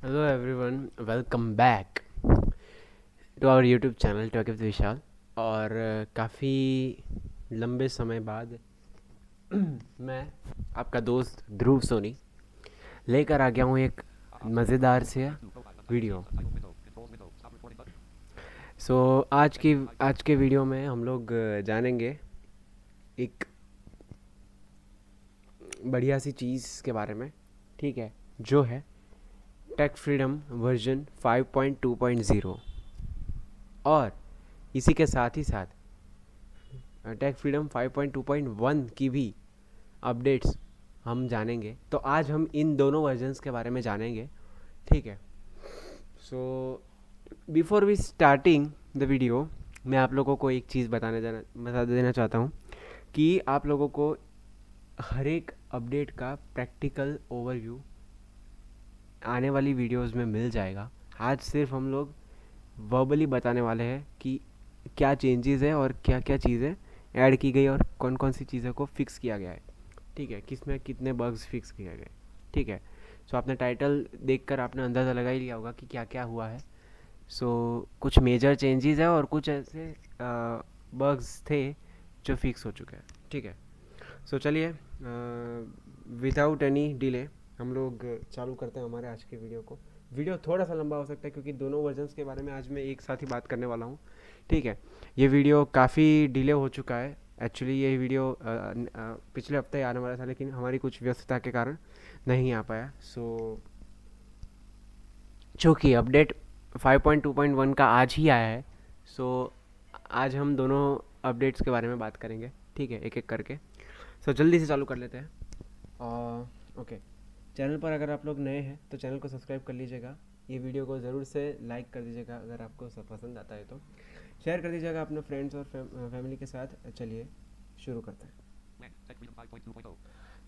Hello everyone, welcome back to our YouTube channel talk with Vishal. और काफ़ी लंबे समय बाद मैं आपका दोस्त ध्रुव सोनी लेकर आ गया हूँ एक मज़ेदार से वीडियो। आज के वीडियो में हम लोग जानेंगे एक बढ़िया सी चीज़ के बारे में, ठीक है, जो है टेक फ्रीडम वर्जन 5.2.0। और इसी के साथ ही साथ टेक फ्रीडम 5.2.1 की भी अपडेट्स हम जानेंगे। तो आज हम इन दोनों वर्जन्स के बारे में जानेंगे, ठीक है। So before we starting the video, मैं आप लोगों को एक चीज़ बता देना चाहता हूँ कि आप लोगों को हर एक अपडेट का प्रैक्टिकल ओवरव्यू आने वाली वीडियोस में मिल जाएगा। आज सिर्फ हम लोग वर्बली बताने वाले हैं कि क्या चेंजेस है और क्या क्या चीज़ें ऐड की गई और कौन कौन सी चीज़ों को फिक्स किया गया है, ठीक है, किस में कितने बग्स फिक्स किए गए, ठीक है। सो आपने टाइटल देखकर आपने अंदाज़ा लगा ही लिया होगा कि क्या क्या हुआ है। सो कुछ मेजर चेंजेस है और कुछ ऐसे बग्स थे जो फिक्स हो चुके हैं, ठीक है। सो चलिए विदाउट एनी डिले हम लोग चालू करते हैं हमारे आज के वीडियो को। वीडियो थोड़ा सा लंबा हो सकता है क्योंकि दोनों वर्जन्स के बारे में आज मैं एक साथ ही बात करने वाला हूँ, ठीक है। ये वीडियो काफ़ी डिले हो चुका है। एक्चुअली ये वीडियो पिछले हफ्ते आने वाला था लेकिन हमारी कुछ व्यस्तता के कारण नहीं आ पाया। सो चूँकि अपडेट 5.2.1 का आज ही आया है, सो आज हम दोनों अपडेट्स के बारे में बात करेंगे, ठीक है, एक एक करके। सो जल्दी से चालू कर लेते हैं। ओके, चैनल पर अगर आप लोग नए हैं तो चैनल को सब्सक्राइब कर लीजिएगा। ये वीडियो को ज़रूर से लाइक कर दीजिएगा अगर आपको सब पसंद आता है तो शेयर कर दीजिएगा अपने फ्रेंड्स और फैमिली के साथ। चलिए शुरू करते हैं।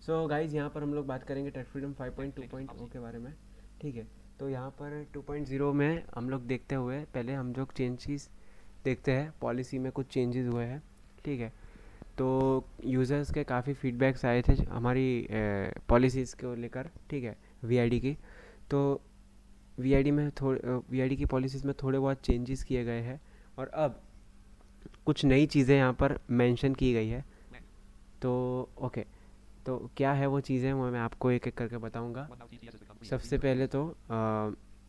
सो गाइज, यहाँ पर हम लोग बात करेंगे टेक फ्रीडम 5.2.0 के बारे में, ठीक है। तो यहाँ पर 2.0 में हम लोग देखते हुए पहले हम जो चेंजेस देखते हैं, पॉलिसी में कुछ चेंजेस हुए हैं, ठीक है। तो यूज़र्स के काफ़ी फीडबैक्स आए थे हमारी पॉलिसीज़ को लेकर, ठीक है, वीआईडी की। तो वीआईडी की पॉलिसीज़ में थोड़े बहुत चेंजेस किए गए हैं और अब कुछ नई चीज़ें यहाँ पर मेंशन की गई है। तो ओके, तो क्या है वो चीज़ें, वो मैं आपको एक एक करके बताऊँगा। सबसे पहले तो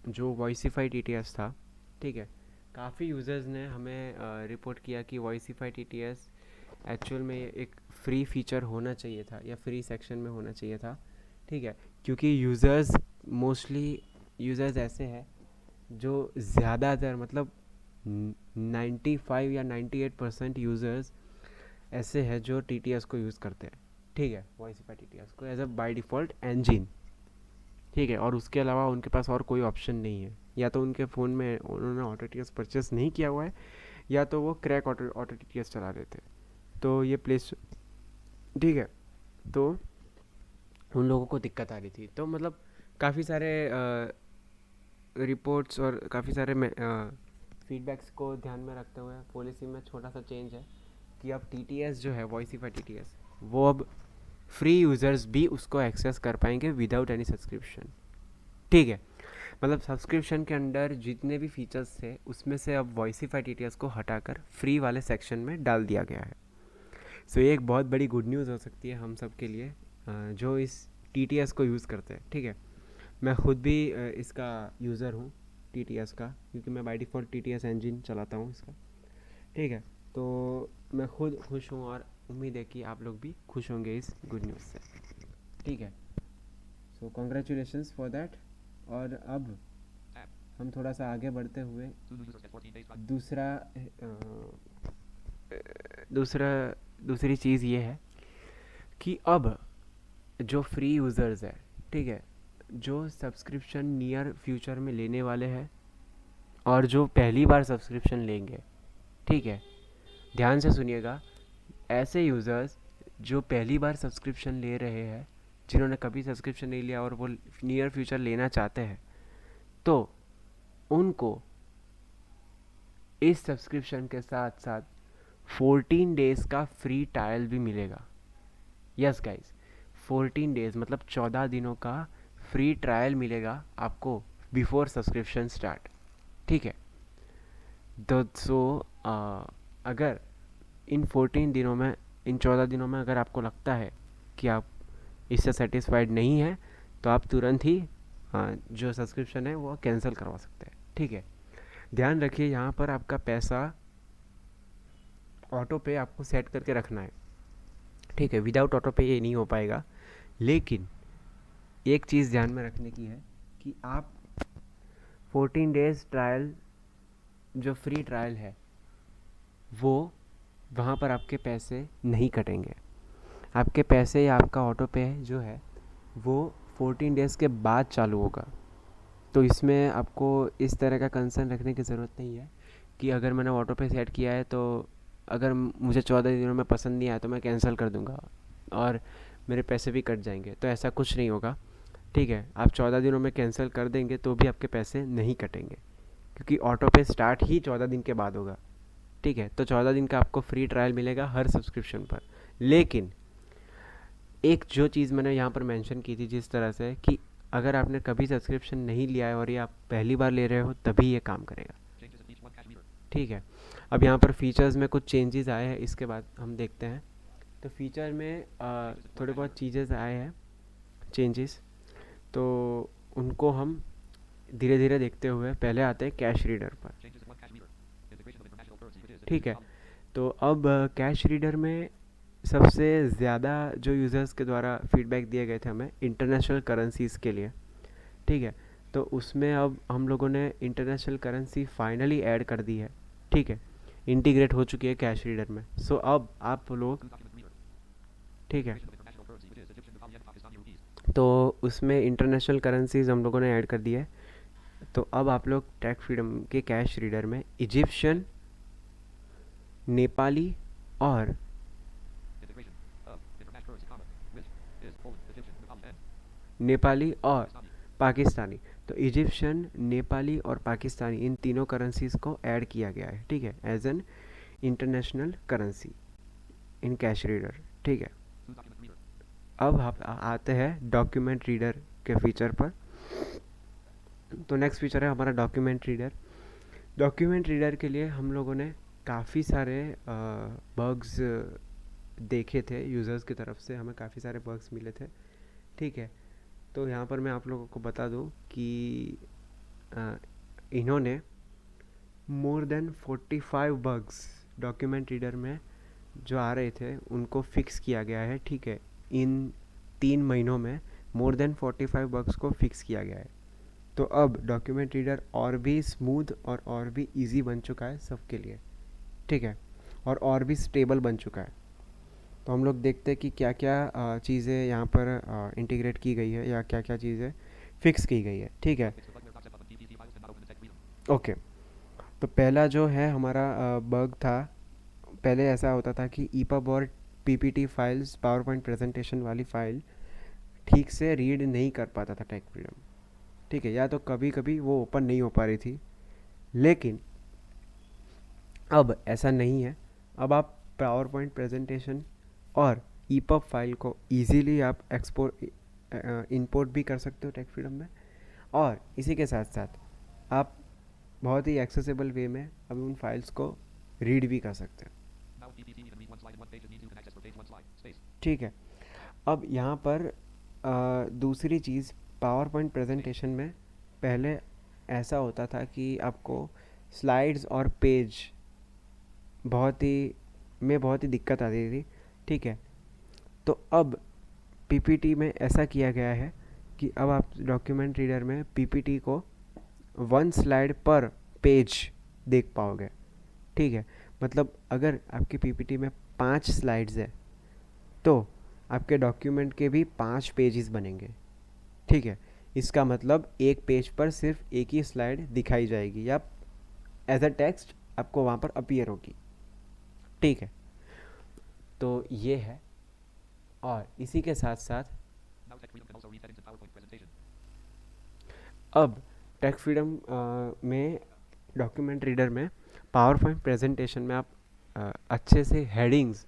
जो वॉइसिफाई टीटीएस था, ठीक है, काफ़ी यूज़र्स ने हमें रिपोर्ट किया कि वॉइसिफाई टीटीएस एक्चुअल में एक फ्री फीचर होना चाहिए था या फ्री सेक्शन में होना चाहिए था, ठीक है। क्योंकि यूज़र्स ऐसे हैं जो ज़्यादातर मतलब 95 या 98% यूज़र्स ऐसे हैं जो टीटीएस को यूज़ करते हैं, ठीक है, वॉइसिफाई टीटीएस को as a by default engine, ठीक है। और उसके अलावा उनके पास और कोई ऑप्शन नहीं है। या तो उनके फ़ोन में उन्होंने ऑटो टीटीएस परचेस नहीं किया हुआ है या तो वो क्रैक ऑटो टीटीएस चला रहे थे। तो ये प्लेस, ठीक है, तो उन लोगों को दिक्कत आ रही थी। तो मतलब काफ़ी सारे रिपोर्ट्स और काफ़ी सारे फीडबैक्स को ध्यान में रखते हुए पॉलिसी में छोटा सा चेंज है कि अब टीटीएस जो है, वॉइसिफाई टीटीएस, वो अब फ्री यूज़र्स भी उसको एक्सेस कर पाएंगे विदाउट एनी सब्सक्रिप्शन, ठीक है। मतलब सब्सक्रिप्शन के अंडर जितने भी फीचर्स थे उसमें से अब वॉइसिफाई टीटीएस को हटाकर फ्री वाले सेक्शन में डाल दिया गया है। सो ये एक बहुत बड़ी गुड न्यूज़ हो सकती है हम सब के लिए जो इस टीटीएस को यूज़ करते हैं, ठीक है। मैं खुद भी इसका यूज़र हूँ टीटीएस का, क्योंकि मैं बाय डिफ़ॉल्ट टीटीएस इंजन चलाता हूँ इसका, ठीक है। तो मैं खुद खुश हूँ और उम्मीद है कि आप लोग भी खुश होंगे इस गुड न्यूज़ से, ठीक है। सो कॉन्ग्रेचुलेशंस फॉर दैट। और अब हम थोड़ा सा आगे बढ़ते हुए दूसरा दूसरा दूसरी चीज़ ये है कि अब जो फ्री यूज़र्स है, ठीक है, जो सब्सक्रिप्शन नियर फ्यूचर में लेने वाले हैं और जो पहली बार सब्सक्रिप्शन लेंगे, ठीक है, ध्यान से सुनिएगा। ऐसे यूज़र्स जो पहली बार सब्सक्रिप्शन ले रहे हैं, जिन्होंने कभी सब्सक्रिप्शन नहीं लिया और वो नियर फ्यूचर लेना चाहते हैं, तो उनको इस सब्सक्रिप्शन के साथ साथ 14 डेज़ का फ्री ट्रायल भी मिलेगा। यस गाइस, 14 डेज़ मतलब 14 दिनों का फ्री ट्रायल मिलेगा आपको बिफोर सब्सक्रिप्शन स्टार्ट, ठीक है। तो अगर इन 14 दिनों में अगर आपको लगता है कि आप इससे सेटिस्फाइड नहीं है, तो आप तुरंत ही जो सब्सक्रिप्शन है वो कैंसिल करवा सकते हैं, ठीक है। ध्यान रखिए यहाँ पर आपका पैसा ऑटो पे आपको सेट करके रखना है, ठीक है। विदाउट ऑटो पे ये नहीं हो पाएगा। लेकिन एक चीज़ ध्यान में रखने की है कि आप 14 डेज़ ट्रायल, जो फ्री ट्रायल है, वो वहाँ पर आपके पैसे नहीं कटेंगे। आपके पैसे या आपका ऑटो पे जो है वो 14 डेज़ के बाद चालू होगा। तो इसमें आपको इस तरह का कंसर्न रखने की ज़रूरत नहीं है कि अगर मैंने ऑटो पे सेट किया है तो अगर मुझे 14 दिनों में पसंद नहीं आया तो मैं कैंसिल कर दूंगा और मेरे पैसे भी कट जाएंगे। तो ऐसा कुछ नहीं होगा, ठीक है। आप 14 दिनों में कैंसिल कर देंगे तो भी आपके पैसे नहीं कटेंगे, क्योंकि ऑटो पे स्टार्ट ही 14 दिन के बाद होगा, ठीक है। तो 14 दिन का आपको फ्री ट्रायल मिलेगा हर सब्सक्रिप्शन पर। लेकिन एक जो चीज़ मैंने यहाँ पर मेंशन की थी जिस तरह से कि अगर आपने कभी सब्सक्रिप्शन नहीं लिया है और ये आप पहली बार ले रहे हो तभी ये काम करेगा, ठीक है। अब यहाँ पर फीचर्स में कुछ चेंजेस आए हैं, इसके बाद हम देखते हैं। तो फीचर में थोड़े बहुत चीज़ें आए हैं चेंजेस, तो उनको हम धीरे धीरे देखते हुए पहले आते हैं कैश रीडर पर, ठीक है। तो अब कैश रीडर में सबसे ज़्यादा जो यूज़र्स के द्वारा फीडबैक दिए गए थे हमें इंटरनेशनल करेंसीज़ के लिए, ठीक है। तो उसमें अब हम लोगों ने इंटरनेशनल करेंसी फाइनली ऐड कर दी है, ठीक है। इंटीग्रेट हो चुकी है कैश रीडर में। सो अब आप लोग, ठीक है, तो उसमें इंटरनेशनल करेंसीज हम लोगों ने ऐड कर दी है। तो अब आप लोग टेक फ्रीडम के कैश रीडर में इजिप्शियन, नेपाली और पाकिस्तानी, तो इजिप्शियन, नेपाली और पाकिस्तानी इन तीनों करेंसीज को ऐड किया गया है, ठीक है, as an international currency in cash reader, ठीक है। अब आप आते हैं डॉक्यूमेंट रीडर के फीचर पर। तो नेक्स्ट फीचर है हमारा डॉक्यूमेंट रीडर। डॉक्यूमेंट रीडर के लिए हम लोगों ने काफ़ी सारे बग्स देखे थे, यूज़र्स की तरफ से हमें काफ़ी सारे बग्स मिले थे, ठीक है। तो यहाँ पर मैं आप लोगों को बता दूँ कि इन्होंने more than 45 bugs document reader में जो आ रहे थे उनको फिक्स किया गया है, ठीक है। इन 3 महीनों में मोर देन 45 बग्स को फिक्स किया गया है। तो अब डॉक्यूमेंट रीडर और भी स्मूथ और भी इजी बन चुका है सबके लिए, ठीक है, और भी स्टेबल बन चुका है। तो हम लोग देखते हैं कि क्या क्या चीज़ें यहाँ पर इंटीग्रेट की गई है या क्या क्या चीज़ें फिक्स की गई है, ठीक है। ओके, तो पहला जो है हमारा बग था, पहले ऐसा होता था कि ईपब और PPT files, power point presentation वाली फाइल ठीक से रीड नहीं कर पाता था टेक फ्रीडम, ठीक है, या तो कभी कभी वो ओपन नहीं हो पा रही थी। लेकिन अब ऐसा नहीं है। अब आप पावर पॉइंट प्रेजेंटेशन और ईपब फाइल को इजीली आप एक्सपोर्ट इंपोर्ट भी कर सकते हो टेक फ्रीडम में, और इसी के साथ साथ आप बहुत ही एक्सेसिबल वे में अब उन फाइल्स को रीड भी कर सकते हो, ठीक है। अब यहाँ पर दूसरी चीज़, पावर पॉइंट प्रेजेंटेशन में पहले ऐसा होता था कि आपको स्लाइड्स और पेज बहुत ही दिक्कत आती थी, ठीक है। तो अब पीपीटी में ऐसा किया गया है कि अब आप डॉक्यूमेंट रीडर में पीपीटी को 1 स्लाइड पर पेज देख पाओगे, ठीक है। मतलब अगर आपकी पीपीटी में 5 स्लाइड्स है तो आपके डॉक्यूमेंट के भी 5 पेजेस बनेंगे, ठीक है। इसका मतलब एक पेज पर सिर्फ एक ही स्लाइड दिखाई जाएगी या एज अ टेक्स्ट आपको वहाँ पर अपीयर होगी, ठीक है। तो ये है, और इसी के साथ साथ अब टेक फ्रीडम में डॉक्यूमेंट रीडर में पावर पॉइंट प्रेजेंटेशन में आप अच्छे से हेडिंग्स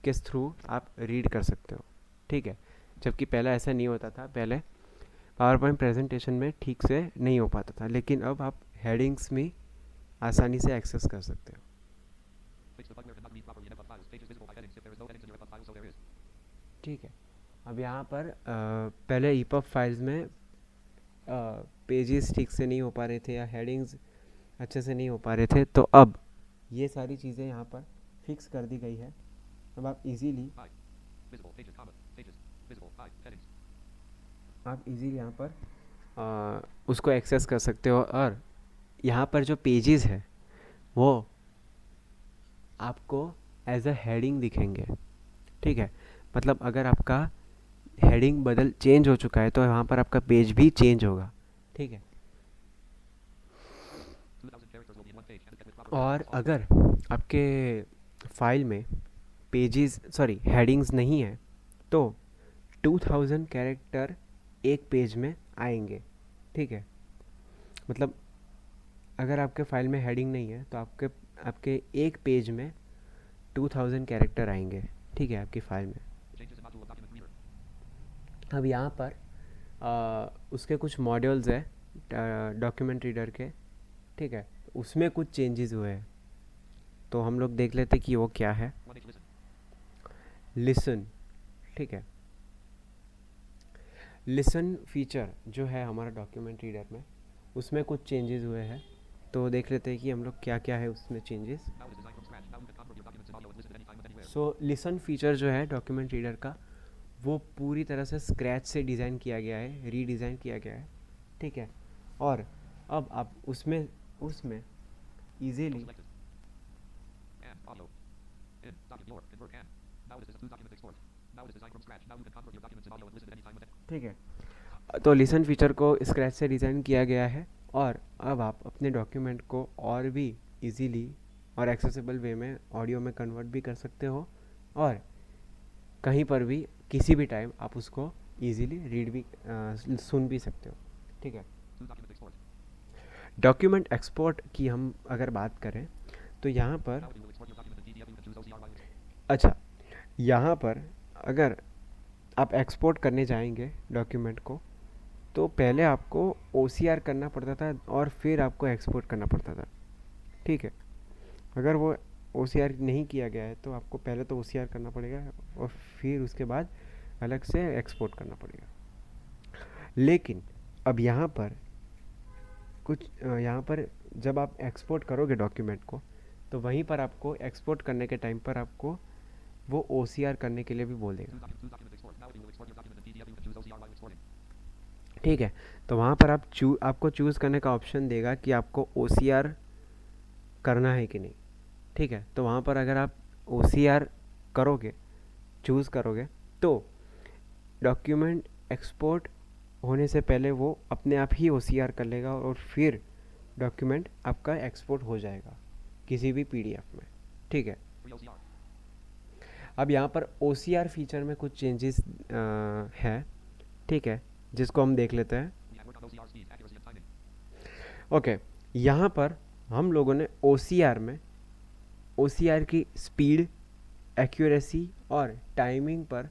के थ्रू आप रीड कर सकते हो, ठीक है। जबकि पहले ऐसा नहीं होता था। पहले पावर पॉइंट प्रेजेंटेशन में ठीक से नहीं हो पाता था, लेकिन अब आप हेडिंग्स में आसानी से एक्सेस कर सकते हो। ठीक है, अब यहाँ पर पहले ईपब फाइल्स में पेजेस ठीक से नहीं हो पा रहे थे या हेडिंग्स अच्छे से नहीं हो पा रहे थे, तो अब ये सारी चीज़ें यहाँ पर फिक्स कर दी गई है। अब आप इजीली यहाँ पर उसको एक्सेस कर सकते हो, और यहाँ पर जो पेजेस है वो आपको एज अ हेडिंग दिखेंगे। ठीक है, मतलब अगर आपका हेडिंग चेंज हो चुका है तो वहाँ पर आपका पेज भी चेंज होगा। ठीक है, और अगर आपके फाइल में हेडिंग्स नहीं है तो 2000 कैरेक्टर एक पेज में आएंगे। ठीक है, मतलब अगर आपके फाइल में हेडिंग नहीं है तो आपके एक पेज में 2000 कैरेक्टर आएंगे। ठीक है, आपकी फाइल में। अब यहाँ पर उसके कुछ मॉड्यूल्स है डॉक्यूमेंट रीडर के। ठीक है, उसमें कुछ चेंजेस हुए हैं, तो हम लोग देख लेते कि वो क्या है। लिसन, ठीक है, लिसन फीचर जो है हमारा डॉक्यूमेंट रीडर में, उसमें कुछ चेंजेस हुए हैं, तो देख लेते हैं कि हम लोग क्या क्या है उसमें चेंजेस। सो लिसन फीचर जो है डॉक्यूमेंट रीडर का, वो पूरी तरह से स्क्रैच से डिज़ाइन किया गया है, रीडिज़ाइन किया गया है। ठीक है, और अब आप उसमें इजीली ठीक है, तो लिसन फीचर को स्क्रैच से डिज़ाइन किया गया है, और अब आप अपने डॉक्यूमेंट को और भी इजीली और एक्सेसिबल वे में ऑडियो में कन्वर्ट भी कर सकते हो, और कहीं पर भी किसी भी टाइम आप उसको इजीली रीड भी सुन भी सकते हो। ठीक है, डॉक्यूमेंट एक्सपोर्ट की हम अगर बात करें तो यहाँ पर यहाँ पर अगर आप एक्सपोर्ट करने जाएंगे डॉक्यूमेंट को, तो पहले आपको OCR करना पड़ता था और फिर आपको एक्सपोर्ट करना पड़ता था। ठीक है, अगर वो OCR नहीं किया गया है तो आपको पहले तो OCR करना पड़ेगा और फिर उसके बाद अलग से एक्सपोर्ट करना पड़ेगा। लेकिन अब यहाँ पर जब आप एक्सपोर्ट करोगे डॉक्यूमेंट को, तो वहीं पर आपको एक्सपोर्ट करने के टाइम पर आपको वो OCR करने के लिए भी बोलेगा। ठीक है, तो वहाँ पर आपको चूज़ करने का ऑप्शन देगा कि आपको OCR करना है कि नहीं। ठीक है, तो वहाँ पर अगर आप OCR चूज़ करोगे तो डॉक्यूमेंट एक्सपोर्ट होने से पहले वो अपने आप ही OCR कर लेगा और फिर डॉक्यूमेंट आपका एक्सपोर्ट हो जाएगा किसी भी PDF में। ठीक है, अब यहाँ पर OCR फीचर में कुछ चेंजेस है। ठीक है, जिसको हम देख लेते हैं। ओके, यहाँ पर हम लोगों ने OCR की स्पीड, एक्यूरेसी और टाइमिंग पर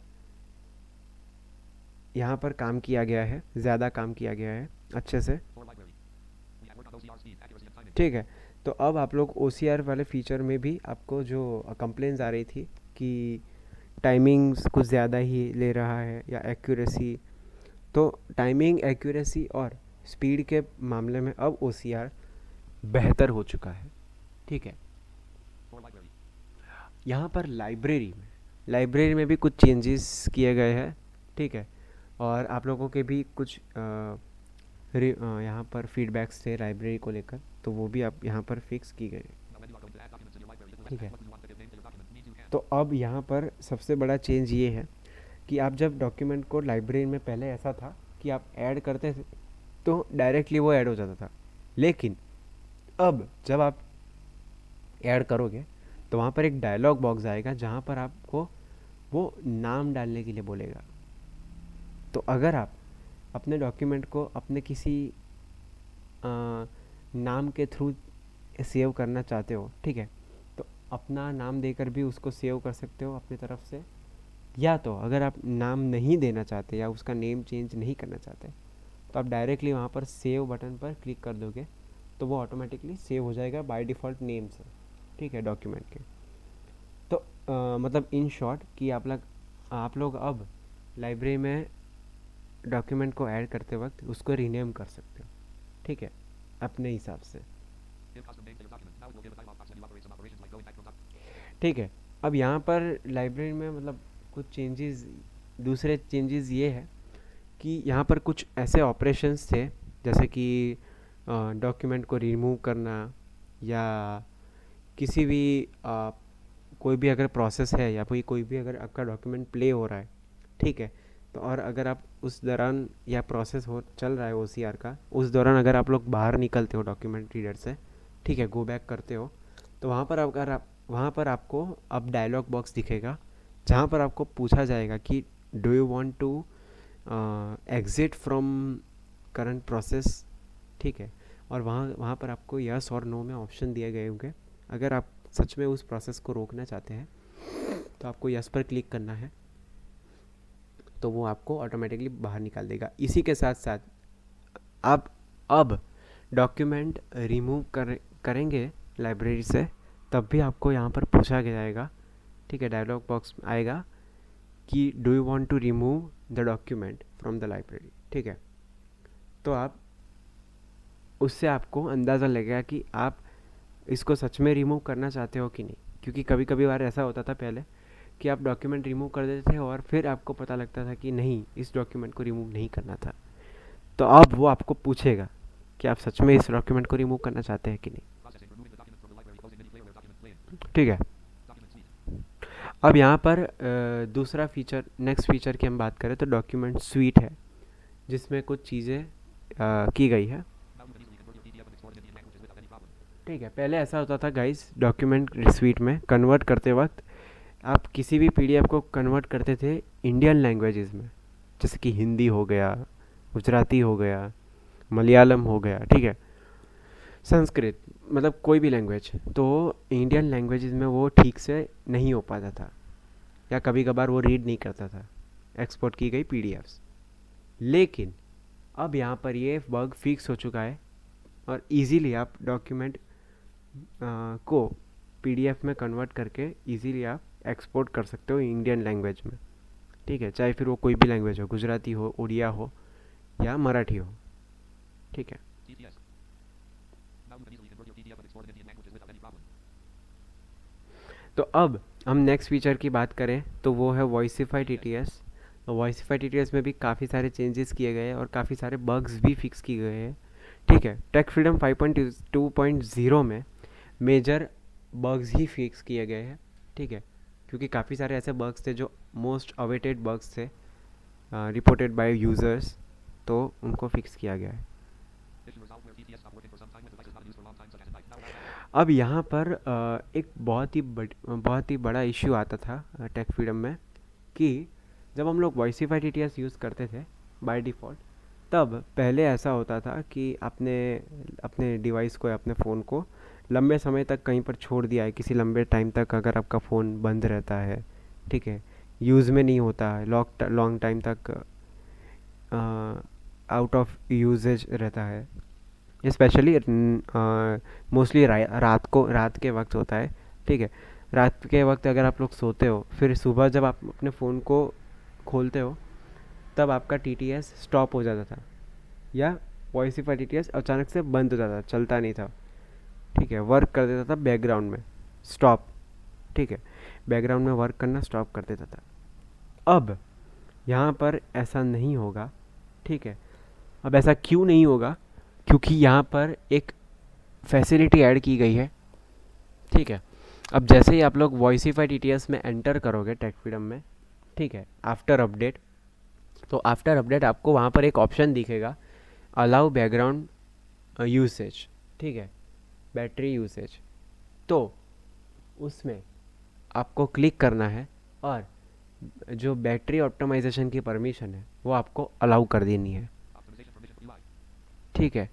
यहाँ पर काम किया गया है, ज़्यादा काम किया गया है अच्छे से। ठीक है, तो अब आप लोग OCR वाले फीचर में भी आपको जो कंप्लेंट्स आ रही थी कि टाइमिंग्स कुछ ज़्यादा ही ले रहा है या एक्यूरेसी, तो टाइमिंग, एक्यूरेसी और स्पीड के मामले में अब OCR बेहतर हो चुका है। ठीक है, यहाँ पर लाइब्रेरी में भी कुछ चेंजेस किए गए हैं। ठीक है, और आप लोगों के भी कुछ यहाँ पर फीडबैक्स थे लाइब्रेरी को लेकर, तो वो भी आप यहाँ पर फिक्स की गए। ठीक है, तो अब यहाँ पर सबसे बड़ा चेंज ये है कि आप जब डॉक्यूमेंट को लाइब्रेरी में, पहले ऐसा था कि आप ऐड करते थे तो डायरेक्टली वो ऐड हो जाता था, लेकिन अब जब आप ऐड करोगे तो वहाँ पर एक डायलॉग बॉक्स आएगा जहाँ पर आपको वो नाम डालने के लिए बोलेगा। तो अगर आप अपने डॉक्यूमेंट को अपने किसी नाम के थ्रू सेव करना चाहते हो, ठीक है, तो अपना नाम देकर भी उसको सेव कर सकते हो अपनी तरफ से, या तो अगर आप नाम नहीं देना चाहते या उसका नेम चेंज नहीं करना चाहते तो आप डायरेक्टली वहाँ पर सेव बटन पर क्लिक कर दोगे तो वो ऑटोमेटिकली सेव हो जाएगा बाय डिफ़ॉल्ट नेम से, ठीक है, डॉक्यूमेंट के। तो मतलब इन शॉर्ट कि आप लोग अब लाइब्रेरी में डॉक्यूमेंट को ऐड करते वक्त उसको रीनेम कर सकते हो, ठीक है, अपने हिसाब से, ठीक है। अब यहाँ पर लाइब्रेरी में मतलब कुछ चेंजेस, दूसरे चेंजेस ये है कि यहाँ पर कुछ ऐसे ऑपरेशंस थे जैसे कि डॉक्यूमेंट को रिमूव करना, या किसी भी कोई भी अगर प्रोसेस है या कोई भी अगर आपका डॉक्यूमेंट प्ले हो रहा है, ठीक है, तो और अगर आप उस दौरान या प्रोसेस हो चल रहा है ओसीआर का, उस दौरान अगर आप लोग बाहर निकलते हो डॉक्यूमेंट रीडर से, ठीक है, गो बैक करते हो, तो वहाँ पर आपको अब डायलॉग बॉक्स दिखेगा जहाँ पर आपको पूछा जाएगा कि do you want to exit from current process, ठीक है, और वहाँ पर आपको यस और नो में ऑप्शन दिए गए होंगे। अगर आप सच में उस प्रोसेस को रोकना चाहते हैं तो आपको यस पर क्लिक करना है, तो वो आपको ऑटोमेटिकली बाहर निकाल देगा। इसी के साथ साथ आप अब डॉक्यूमेंट रिमूव करेंगे लाइब्रेरी से, तब भी आपको यहाँ पर पूछा गया जाएगा, ठीक है, डायलॉग बॉक्स आएगा कि do you want to remove the document from the library, ठीक है। तो आप उससे आपको अंदाज़ा लगेगा कि आप इसको सच में रिमूव करना चाहते हो कि नहीं, क्योंकि कभी कभी बार ऐसा होता था पहले कि आप डॉक्यूमेंट रिमूव कर देते थे और फिर आपको पता लगता था कि नहीं, इस डॉक्यूमेंट को रिमूव नहीं करना था। तो अब वो आपको पूछेगा कि आप सच में इस डॉक्यूमेंट को रिमूव करना चाहते हैं कि नहीं, ठीक है। अब यहाँ पर दूसरा फीचर, नेक्स्ट फीचर की हम बात करें तो डॉक्यूमेंट स्वीट है, जिसमें कुछ चीज़ें की गई है, ठीक है। पहले ऐसा होता था गाइस, डॉक्यूमेंट स्वीट में कन्वर्ट करते वक्त आप किसी भी पीडीएफ को कन्वर्ट करते थे इंडियन लैंग्वेजेस में, जैसे कि हिंदी हो गया, गुजराती हो गया, मलयालम हो गया, ठीक है, संस्कृत, मतलब कोई भी लैंग्वेज, तो इंडियन लैंग्वेजेस में वो ठीक से नहीं हो पाता था, या कभी कभार वो रीड नहीं करता था एक्सपोर्ट की गई पीडीएफ्स। लेकिन अब यहाँ पर ये बग फिक्स हो चुका है और इजीली आप डॉक्यूमेंट को पीडीएफ में कन्वर्ट करके इजीली आप एक्सपोर्ट कर सकते हो इंडियन लैंग्वेज में, ठीक है, चाहे फिर वो कोई भी लैंग्वेज हो, गुजराती हो, उड़िया हो या मराठी हो, ठीक है। तो अब हम नेक्स्ट फीचर की बात करें तो वो है वॉइसिफाई टीटीएस। तो वॉइसिफाई टीटीएस में भी काफ़ी सारे चेंजेस किए गए हैं और काफ़ी सारे बग्स भी फिक्स किए गए हैं, ठीक है। टेक फ्रीडम 5.2.0 में मेजर बग्स ही फिक्स किए गए हैं, ठीक है, क्योंकि काफ़ी सारे ऐसे बग्स थे जो मोस्ट अवेटेड बग्स थे रिपोर्टेड बाय यूज़र्स, तो उनको फिक्स किया गया है। अब यहाँ पर एक बहुत ही बड़ा इश्यू आता था टेक फ्रीडम में कि जब हम लोग वॉइसिफाई टीटीएस यूज़ करते थे बाय डिफ़ॉल्ट, तब पहले ऐसा होता था कि आपने अपने डिवाइस को या अपने फ़ोन को लंबे समय तक कहीं पर छोड़ दिया है, किसी लंबे टाइम तक अगर आपका फ़ोन बंद रहता है, ठीक है, यूज़ में नहीं होता है, लॉन्ग टाइम तक आउट ऑफ यूजेज रहता है, स्पेशली मोस्टली रात के वक्त होता है, ठीक है। रात के वक्त अगर आप लोग सोते हो, फिर सुबह जब आप अपने फ़ोन को खोलते हो तब आपका टीटीएस स्टॉप हो जाता था, या वॉइसिफाई टीटीएस अचानक से बंद हो जाता था, चलता नहीं था, ठीक है, वर्क कर देता था बैकग्राउंड में, स्टॉप, ठीक है, बैकग्राउंड में वर्क करना स्टॉप कर देता था। अब यहाँ पर ऐसा नहीं होगा, ठीक है। अब ऐसा क्यों नहीं होगा? क्योंकि यहाँ पर एक फैसिलिटी ऐड की गई है, ठीक है। अब जैसे ही आप लोग वॉइसिफाई टीटीएस में एंटर करोगे टेक फ्रीडम में, ठीक है, आफ्टर अपडेट, तो आफ्टर अपडेट आपको वहाँ पर एक ऑप्शन दिखेगा, अलाउ बैकग्राउंड यूसेज, ठीक है, बैटरी यूसेज, तो उसमें आपको क्लिक करना है और जो बैटरी ऑप्टिमाइजेशन की परमिशन है वो आपको अलाउ कर देनी है, ठीक है।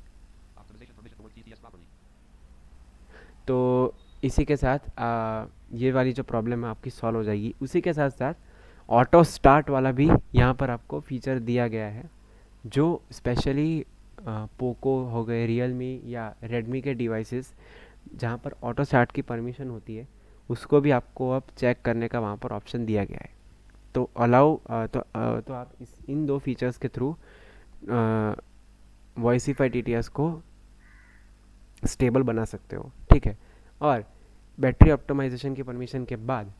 तो इसी के साथ ये वाली जो प्रॉब्लम है आपकी सॉल्व हो जाएगी। उसी के साथ साथ ऑटो स्टार्ट वाला भी यहाँ पर आपको फीचर दिया गया है, जो स्पेशली पोको हो गए, रियलमी या रेडमी के डिवाइसेस जहाँ पर ऑटो स्टार्ट की परमिशन होती है, उसको भी आपको अब चेक करने का वहाँ पर ऑप्शन दिया गया है। तो तो आप इन दो फीचर्स के थ्रू वॉइसिफाई टीटीएस को स्टेबल बना सकते हो, ठीक है। और बैटरी ऑप्टिमाइजेशन की परमिशन के बाद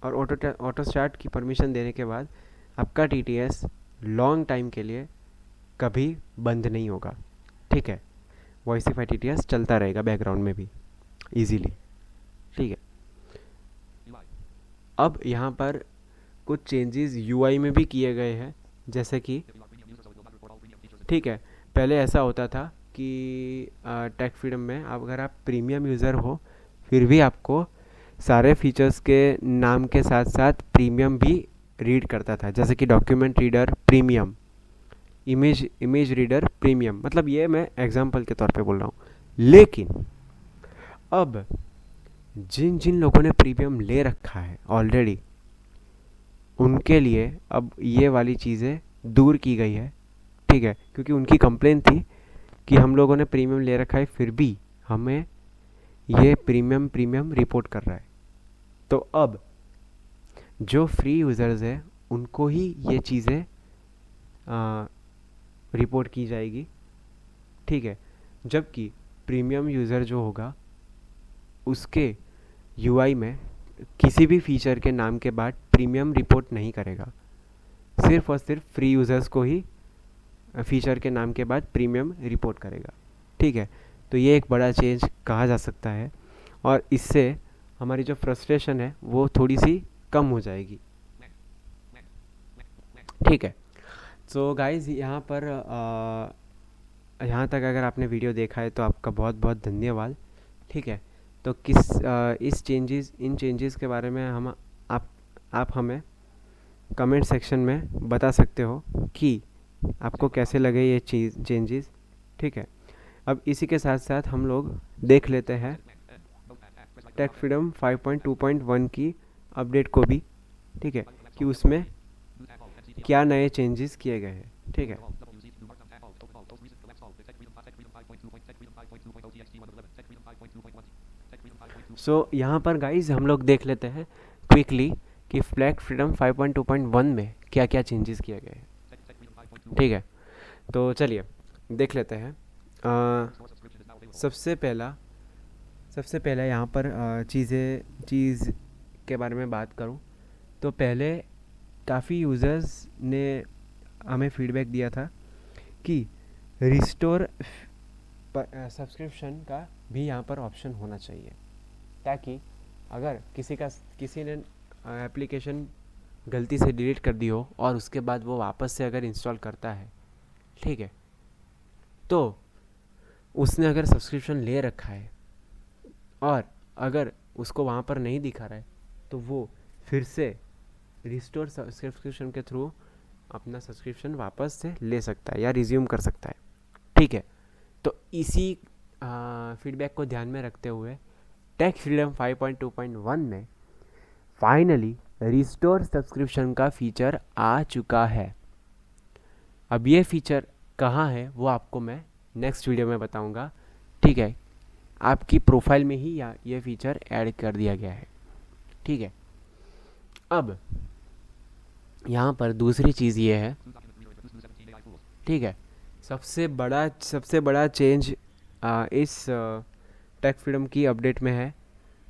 और ऑटो स्टार्ट की परमिशन देने के बाद आपका टीटीएस लॉन्ग टाइम के लिए कभी बंद नहीं होगा, ठीक है। वॉइसिफाई टीटीएस चलता रहेगा बैकग्राउंड में भी इजीली, ठीक है। अब यहाँ पर कुछ चेंजेस यूआई में भी किए गए हैं, जैसे कि, ठीक है, पहले ऐसा होता था कि टेक फ्रीडम में अगर आप प्रीमियम यूज़र हो फिर भी आपको सारे फीचर्स के नाम के साथ साथ प्रीमियम भी रीड करता था, जैसे कि document reader premium, image reader premium, मतलब ये मैं एग्जांपल के तौर पे बोल रहा हूँ। लेकिन अब जिन जिन लोगों ने प्रीमियम ले रखा है ऑलरेडी, उनके लिए अब ये वाली चीज़ें दूर की गई है, ठीक है, क्योंकि उनकी कंप्लेन थी कि हम लोगों ने प्रीमियम ले रखा है फिर भी हमें ये प्रीमियम रिपोर्ट कर रहा है। तो अब जो फ्री यूज़र्स हैं उनको ही ये चीज़ें रिपोर्ट की जाएगी, ठीक है। जबकि प्रीमियम यूज़र जो होगा उसके यूआई में किसी भी फीचर के नाम के बाद प्रीमियम रिपोर्ट नहीं करेगा, सिर्फ और सिर्फ फ्री यूज़र्स को ही फीचर के नाम के बाद प्रीमियम रिपोर्ट करेगा, ठीक है। तो ये एक बड़ा चेंज कहा जा सकता है और इससे हमारी जो फ्रस्ट्रेशन है वो थोड़ी सी कम हो जाएगी, ठीक है। सो गाइज़, यहाँ तक अगर आपने वीडियो देखा है तो आपका बहुत बहुत धन्यवाद, ठीक है। तो इन चेंजेस के बारे में आप हमें कमेंट सेक्शन में बता सकते हो कि आपको कैसे लगे ये चेंजेस, ठीक है। अब इसी के साथ साथ हम लोग देख लेते हैं टेक फ्रीडम 5.2.1 की अपडेट को भी, ठीक है, कि उसमें क्या नए चेंजेस किए गए हैं, ठीक है। सो यहाँ पर गाइज हम लोग देख लेते हैं क्विकली कि फ्लैग फ्रीडम 5.2.1 में क्या क्या चेंजेस किए गए हैं, ठीक है। तो चलिए देख लेते हैं। सबसे पहला यहाँ पर चीज़ के बारे में बात करूँ तो पहले काफ़ी यूज़र्स ने हमें फीडबैक दिया था कि रिस्टोर सब्सक्रिप्शन का भी यहाँ पर ऑप्शन होना चाहिए, ताकि अगर किसी ने एप्लीकेशन गलती से डिलीट कर दी हो और उसके बाद वो वापस से अगर इंस्टॉल करता है, ठीक है, तो उसने अगर सब्सक्रिप्शन ले रखा है और अगर उसको वहाँ पर नहीं दिखा रहा है तो वो फिर से रिस्टोर सब्सक्रिप्शन के थ्रू अपना सब्सक्रिप्शन वापस से ले सकता है या रिज्यूम कर सकता है, ठीक है। तो इसी फीडबैक को ध्यान में रखते हुए टेक फ्रीडम 5.2.1 में फाइनली रिस्टोर सब्सक्रिप्शन का फीचर आ चुका है। अब ये फीचर कहाँ है वो आपको मैं नेक्स्ट वीडियो में बताऊंगा, ठीक है। आपकी प्रोफाइल में ही ये फीचर ऐड कर दिया गया है, ठीक है। अब यहाँ पर दूसरी चीज़ ये है, ठीक है, सबसे बड़ा चेंज इस टेक फ्रीडम की अपडेट में है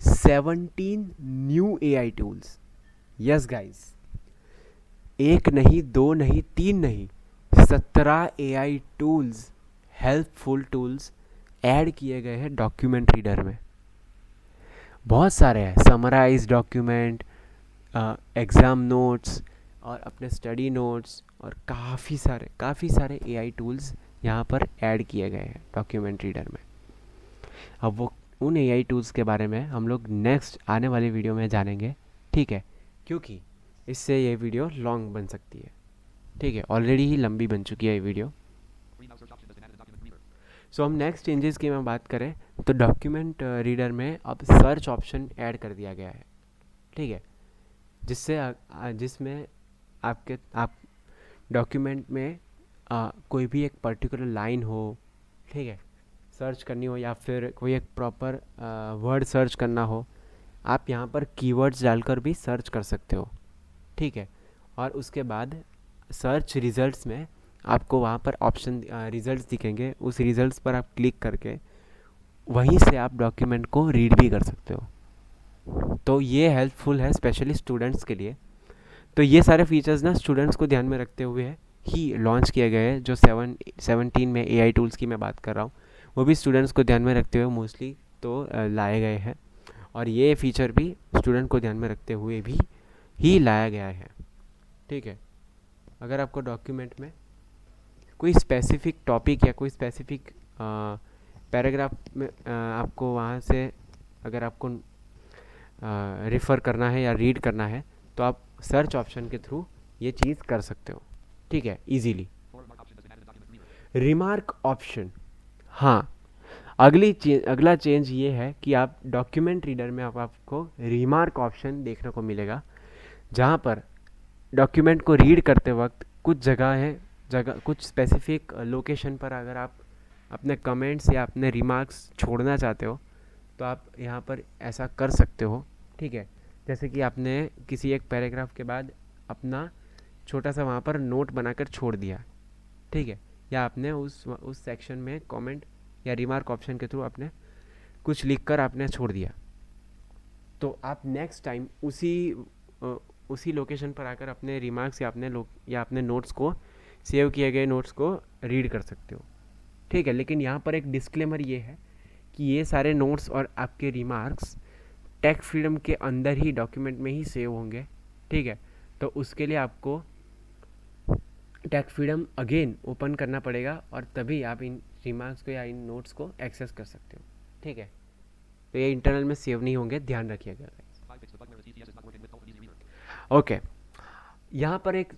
17 new AI tools. Yes guys, एक नहीं, दो नहीं, तीन नहीं, 17 AI tools, helpful tools add किए गए हैं डॉक्यूमेंट रीडर में। बहुत सारे हैं, समराइज डॉक्यूमेंट, एग्ज़ाम नोट्स और अपने स्टडी नोट्स और काफ़ी सारे एआई टूल्स यहाँ पर ऐड किए गए हैं डॉक्यूमेंट रीडर में। अब वो उन एआई टूल्स के बारे में हम लोग नेक्स्ट आने वाली वीडियो में जानेंगे, ठीक है, क्योंकि इससे ये वीडियो लॉन्ग बन सकती है, ठीक है, ऑलरेडी ही लंबी बन चुकी है ये वीडियो। सो हम नेक्स्ट चेंजेस की मैं बात करें तो डॉक्यूमेंट रीडर में अब सर्च ऑप्शन ऐड कर दिया गया है, ठीक है, जिसमें आप डॉक्यूमेंट में कोई भी एक पर्टिकुलर लाइन हो, ठीक है, सर्च करनी हो, या फिर कोई एक प्रॉपर वर्ड सर्च करना हो, आप यहाँ पर कीवर्ड्स डालकर भी सर्च कर सकते हो, ठीक है। और उसके बाद सर्च रिजल्ट्स में आपको वहाँ पर ऑप्शन रिजल्ट्स दिखेंगे, उस रिजल्ट्स पर आप क्लिक करके वहीं से आप डॉक्यूमेंट को रीड भी कर सकते हो। तो ये हेल्पफुल है स्पेशली स्टूडेंट्स के लिए। तो ये सारे फीचर्स ना स्टूडेंट्स को ध्यान में रखते हुए ही लॉन्च किए गए हैं। जो 17 में एआई टूल्स की मैं बात कर रहा हूँ, वो भी स्टूडेंट्स को ध्यान में रखते हुए मोस्टली तो लाए गए हैं। और ये फीचर भी स्टूडेंट को ध्यान में रखते हुए भी ही लाया गया है, ठीक है। अगर आपको डॉक्यूमेंट में कोई स्पेसिफिक टॉपिक या कोई स्पेसिफिक पैराग्राफ में आपको वहाँ से अगर आपको रेफ़र करना है या रीड करना है, तो आप सर्च ऑप्शन के थ्रू ये चीज़ कर सकते हो, ठीक है, इजीली। रिमार्क ऑप्शन, हाँ, अगला चेंज ये है कि आप डॉक्यूमेंट रीडर में आपको रिमार्क ऑप्शन देखने को मिलेगा, जहाँ पर डॉक्यूमेंट को रीड करते वक्त कुछ कुछ स्पेसिफिक लोकेशन पर अगर आप अपने कमेंट्स या अपने रिमार्क्स छोड़ना चाहते हो, तो आप यहाँ पर ऐसा कर सकते हो, ठीक है। जैसे कि आपने किसी एक पैराग्राफ के बाद अपना छोटा सा वहाँ पर नोट बनाकर छोड़ दिया, ठीक है, या आपने उस सेक्शन में कमेंट या रिमार्क ऑप्शन के थ्रू आपने कुछ लिखकर आपने छोड़ दिया, तो आप नेक्स्ट टाइम उसी लोकेशन पर आकर अपने रिमार्क्स या अपने नोट्स को, सेव किए गए नोट्स को रीड कर सकते हो, ठीक है। लेकिन यहाँ पर एक डिस्क्लेमर ये है कि ये सारे नोट्स और आपके रिमार्क्स टेक फ्रीडम के अंदर ही डॉक्यूमेंट में ही सेव होंगे, ठीक है। तो उसके लिए आपको टेक फ्रीडम अगेन ओपन करना पड़ेगा और तभी आप इन रिमार्क्स को या इन नोट्स को एक्सेस कर सकते हो, ठीक है। तो ये इंटरनल में सेव नहीं होंगे, ध्यान रखिएगा। ओके, यहाँ पर एक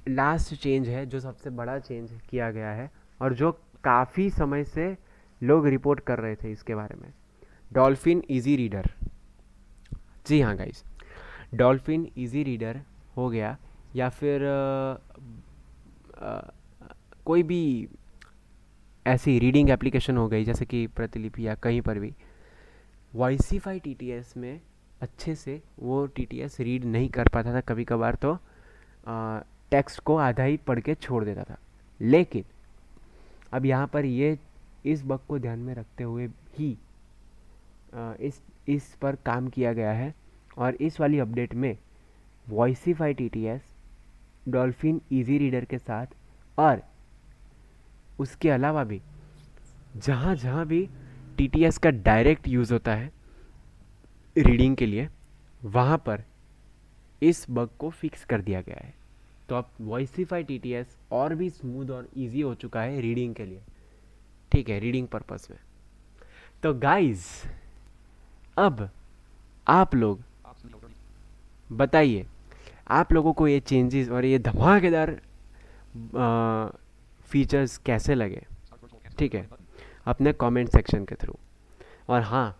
लास्ट चेंज है जो सबसे बड़ा चेंज किया गया है और जो काफ़ी समय से लोग रिपोर्ट कर रहे थे इसके बारे में। डॉल्फिन इजी रीडर, जी हाँ गाइस, डॉल्फिन इजी रीडर हो गया, या फिर कोई भी ऐसी रीडिंग एप्लीकेशन हो गई जैसे कि प्रतिलिपि या कहीं पर भी वॉइसीफाई टीटीएस में अच्छे से वो टीटीएस रीड नहीं कर पाता था, कभी कभार तो टेक्स्ट को आधा ही पढ़ के छोड़ देता था। लेकिन अब यहाँ पर ये इस बग को ध्यान में रखते हुए ही इस पर काम किया गया है और इस वाली अपडेट में वॉइसीफाई टीटीएस डॉल्फिन इजी रीडर के साथ और उसके अलावा भी जहाँ जहाँ भी टीटीएस का डायरेक्ट यूज़ होता है रीडिंग के लिए, वहाँ पर इस बग को फिक्स कर दिया गया है। तो अब वॉइसीफाई टीटीएस और भी स्मूथ और इजी हो चुका है रीडिंग के लिए, ठीक है, रीडिंग पर्पस में। तो गाइस, अब आप लोग बताइए, आप लोगों को ये चेंजेस और ये धमाकेदार फीचर्स कैसे लगे, ठीक है, अपने कमेंट सेक्शन के थ्रू। और हाँ,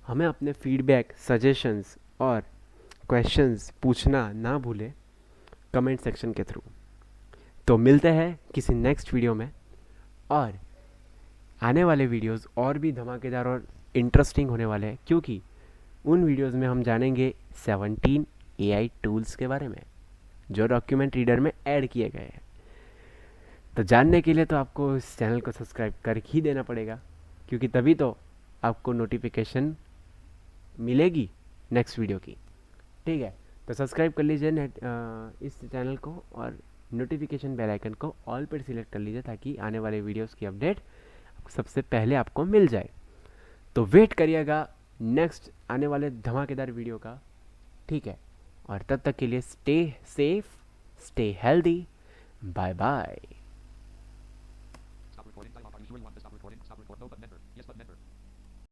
हमें अपने फीडबैक, सजेशंस और क्वेश्चंस पूछना ना भूलें कमेंट सेक्शन के थ्रू। तो मिलते हैं किसी नेक्स्ट वीडियो में, और आने वाले वीडियोस और भी धमाकेदार और इंटरेस्टिंग होने वाले हैं, क्योंकि उन वीडियोस में हम जानेंगे 17 एआई टूल्स के बारे में जो डॉक्यूमेंट रीडर में ऐड किए गए हैं। तो जानने के लिए तो आपको इस चैनल को सब्सक्राइब कर ही देना पड़ेगा, क्योंकि तभी तो आपको नोटिफिकेशन मिलेगी नेक्स्ट वीडियो की, ठीक है। तो सब्सक्राइब कर लीजिए इस चैनल को और नोटिफिकेशन बेल आइकन को ऑल पर सिलेक्ट कर लीजिए, ताकि आने वाले वीडियोस की अपडेट सबसे पहले आपको मिल जाए। तो वेट करिएगा नेक्स्ट आने वाले धमाकेदार वीडियो का, ठीक है। और तब तक के लिए stay safe, stay healthy, bye bye.